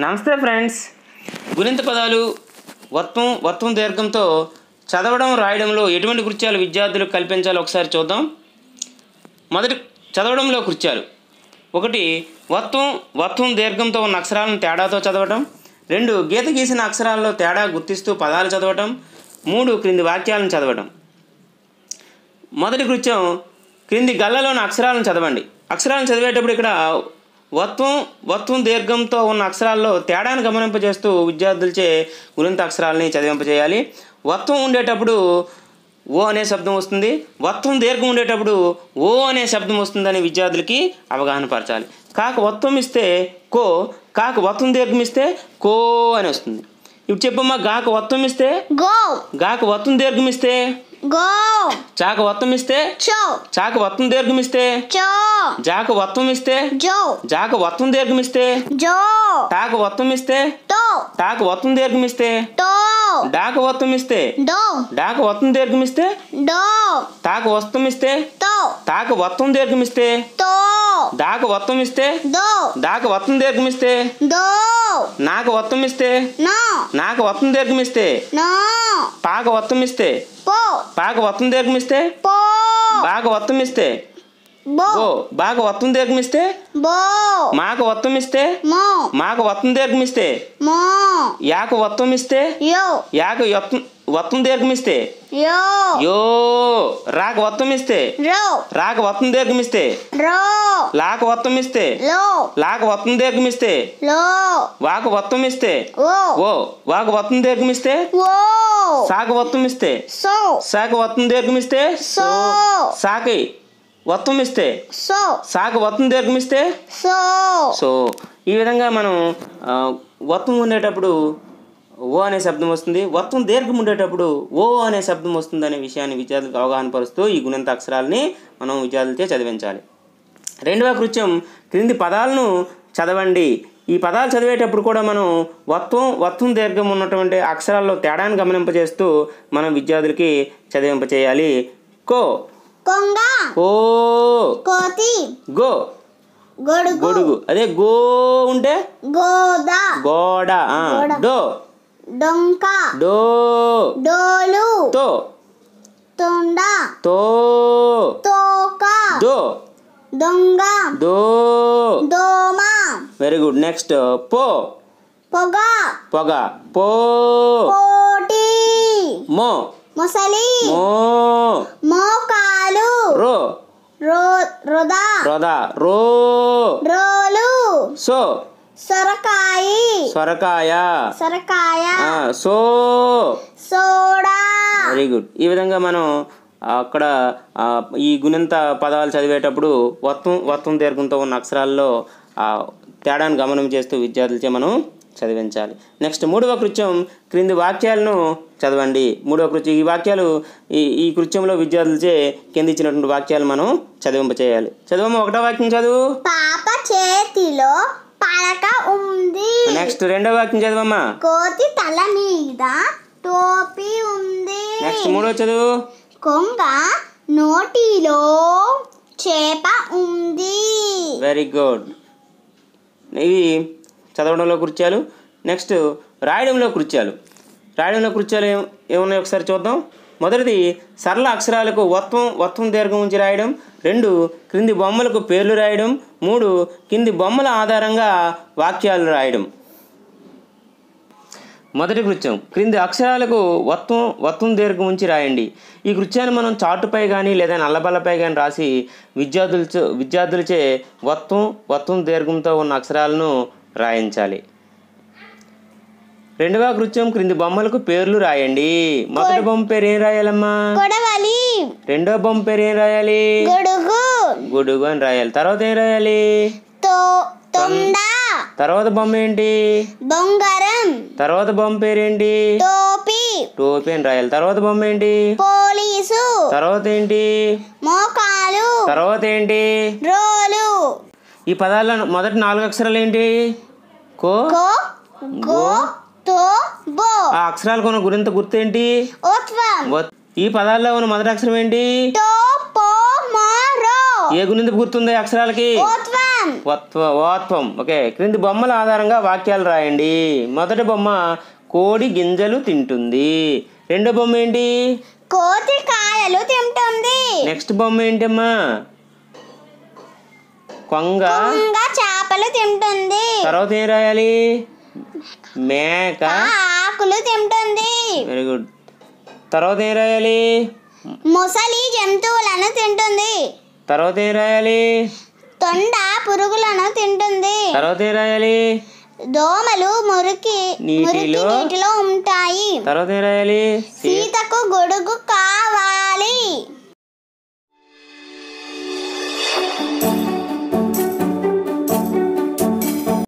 నమస్తే ఫ్రెండ్స్. గుణింత పదాలు వత్వం దీర్ఘంతో చదవడం రాయడంలో ఎటువంటి కృత్యాలు విద్యార్థులకు కల్పించాలో ఒకసారి చూద్దాం. మొదటి చదవడంలో కృత్యాలు: 1 వత్వం దీర్ఘంతో ఉన్న అక్షరాలను తేడాతో చదవటం. 2 గీత గీసిన అక్షరాల్లో తేడా గుర్తిస్తూ పదాలు చదవటం. 3 క్రింది వాక్యాలను చదవటం. మొదటి కృత్యం: క్రింది గళ్ళలోని అక్షరాలను చదవండి. అక్షరాలను చదివేటప్పుడు ఇక్కడ వత్వం దీర్ఘంతో ఉన్న అక్షరాల్లో తేడాను గమనింపజేస్తూ విద్యార్థులచే గుణింత అక్షరాలని చదివింపజేయాలి. వత్వం ఉండేటప్పుడు ఓ అనే శబ్దం వస్తుంది, వత్వం దీర్ఘం ఉండేటప్పుడు ఓ అనే శబ్దం వస్తుందని విద్యార్థులకి అవగాహన పరచాలి. వత్వం ఇస్తే కో, వత్వం దీర్ఘం ఇస్తే కో అని వస్తుంది. ఇప్పుడు చెప్పమ్మా, వత్వం ఇస్తే గో, వత్వం దీర్ఘం ఇస్తే గో, వత్వం ఇస్తే చో, వత్వం దీర్ఘం ఇస్తే చో, వత్వం ఇస్తే జో, వత్వం దీర్ఘం ఇస్తే జో, వత్వం ఇస్తే తో, వత్వం దీర్ఘం ఇస్తే తో, వత్వం ఇస్తే దో, వత్వం దీర్ఘం ఇస్తే దో, వత్వం ఇస్తే తో, వత్వం దీర్ఘం ఇస్తే తో, వత్వం ఇస్తే దో, వత్వం దీర్ఘం ఇస్తే దో, వత్వం ఇస్తే నో, వత్వం దీర్ఘం ఇస్తే నో, వత్వం ఇస్తే పో, వత్వం దీర్ఘం ఇస్తే పో, వత్వం ఇస్తే బో, వత్వం దీర్ఘం ఇస్తే బో, వత్వం ఇస్తే మో, వత్వం దీర్ఘం ఇస్తే మో, వత్వం ఇస్తే యో, వత్వం దీర్ఘం ఇస్తే యో, యో, వత్వం ఇస్తే రో, వత్వం దీర్ఘం ఇస్తే రో, వత్వం ఇస్తే లో, వత్వం దీర్ఘం ఇస్తే లో, వత్వం ఇస్తే ఓ, వత్వం దీర్ఘం ఇస్తే ఓ, వత్వం ఇస్తే సో, వత్వం దీర్ఘం ఇస్తే సో, వత్వం ఇస్తే సో, వత్వం దీర్ఘం ఇస్తే సో, సో. ఈ విధంగా మనం వత్వం ఉండేటప్పుడు ఓ అనే శబ్దం వస్తుంది, వత్వం దీర్ఘం ఉండేటప్పుడు ఓ అనే శబ్దం వస్తుంది అనే విషయాన్ని విద్యార్థులకు అవగాహన పరుస్తూ ఈ గుణింత అక్షరాలని మనం విద్యార్థులతో చదివించాలి. రెండవ కృత్యం: క్రింది పదాలను చదవండి. ఈ పదాలు చదివేటప్పుడు కూడా మనం వత్వం దీర్ఘం ఉన్నటువంటి అక్షరాల్లో తేడాను గమనింపజేస్తూ మనం విద్యార్థులకి చదివింపచేయాలి. కో, కొంగ, ఓ, కోతి, గో, గొడుగు. అదే గో ఉంటే గోద, గోడ. డో, డొంక, డో, డోలు, తో, తొండ, తో, తోక, దో, దొంగ, దో. దోమ. Very good. నెక్స్ట్ పో, పొగ, పొగ. పో, కోటి, మో, మొసలి, మో, మోకాలు, రో, రొద, రో, రోలు, సో, సొరకాయి, సొరకాయ, సో, సోడా. Very good. ఈ విధంగా మనం అక్కడ ఈ గుణింత పదాలు చదివేటప్పుడు వత్వం దీర్ఘంతో ఉన్న అక్షరాల్లో తేడాను గమనం చేస్తూ విద్యార్థులచే మనం చదివించాలి. నెక్స్ట్ మూడవ కృత్యం: క్రింది వాక్యాలను చదవండి. మూడవ కృత్యం ఈ వాక్యాలు ఈ కృత్యంలో విద్యార్థులచే కింద ఇచ్చినటువంటి వాక్యాలు మనం చదివింపచేయాలి. చదవమ్మా, ఒకటో వాక్యం చదువు. పాప చేతిలో పలక ఉంది. నెక్స్ట్ రెండో వాక్యం చదవమ్మా. కోతి తల మీద టోపీ ఉంది. నెక్స్ట్ మూడో చదువు. కొంగ నోటిలో చేప ఉంది. Very good. ఇవి చదవడంలో కృత్యాలు. నెక్స్ట్ రాయడంలో కృత్యాలు. ఏమున్నాయి ఒకసారి చూద్దాం. మొదటిది సరళ అక్షరాలకు వత్వం దీర్ఘం ఉంచి రాయడం. 2 క్రింది బొమ్మలకు పేర్లు రాయడం. 3 కింది బొమ్మల ఆధారంగా వాక్యాలు రాయడం. మొదటి కృత్యం: క్రింది అక్షరాలకు వత్వం దీర్ఘం ఉంచి రాయండి. ఈ కృత్యాన్ని మనం చార్టుపై కానీ లేదా నల్లబల్లపై కానీ రాసి విద్యార్థులచే వత్వం దీర్ఘంతో ఉన్న అక్షరాలను రాయించాలి. రెండవ కృత్యం: క్రింది బొమ్మలకు పేర్లు రాయండి. మొదటి బొమ్మ పేరు ఏం రాయాలమ్మా? కొడవలి. రెండో బొమ్మ పేరు ఏం రాయాలి? గొడుగు అని రాయాలి. తర్వాత ఏం రాయాలి? తొండ. తర్వాత బొమ్మ ఏంటి? బొంగరం. తర్వాత బొమ్మ పేరేంటి? టోపీ అని రాయాలి. తర్వాత బొమ్మ ఏంటి? పోలీసు. తర్వాత ఏంటి? మోకాలు. తర్వాత ఏంటి? రోలు. ఈ పదాల్లో మొదటి 4 అక్షరాలు ఏంటి? కో, గో, తో, బో. ఆ అక్షరాలకు ఉన్న గురింత గుర్తేంటి? ఈ పదాల్లో ఉన్న మొదటి అక్షరం ఏంటి? తో, పో, మో, రో. ఏ గుణింత గుర్తుంది అక్షరాలకి? ఓత్వం. ఓకే, క్రింది బొమ్మల ఆధారంగా వాక్యాలు రాయండి. మొదటి బొమ్మ కోడి గింజలు తింటుంది. రెండో బొమ్మ ఏంటి? కోతి కాయలు తింటుంది. నెక్స్ట్ బొమ్మ ఏంటమ్మా? కొంగ చేపలు తింటుంది. తర్వాత ఏం రాయాలి? మేక ఆకులు తింటుంది. Very good. తర్వాత ఏం రాయాలి? మొసలి జంతువులను తింటుంది. తర్వాత ఏం రాయాలి? తొండ పురుగులను తింటుంది. తర్వాత ఏం రాయాలి? దోమలు మురికి నీటిలో ఉంటాయి. తర్వాత ఏం రాయాలి? సీతకు గొడుగు కావాలి.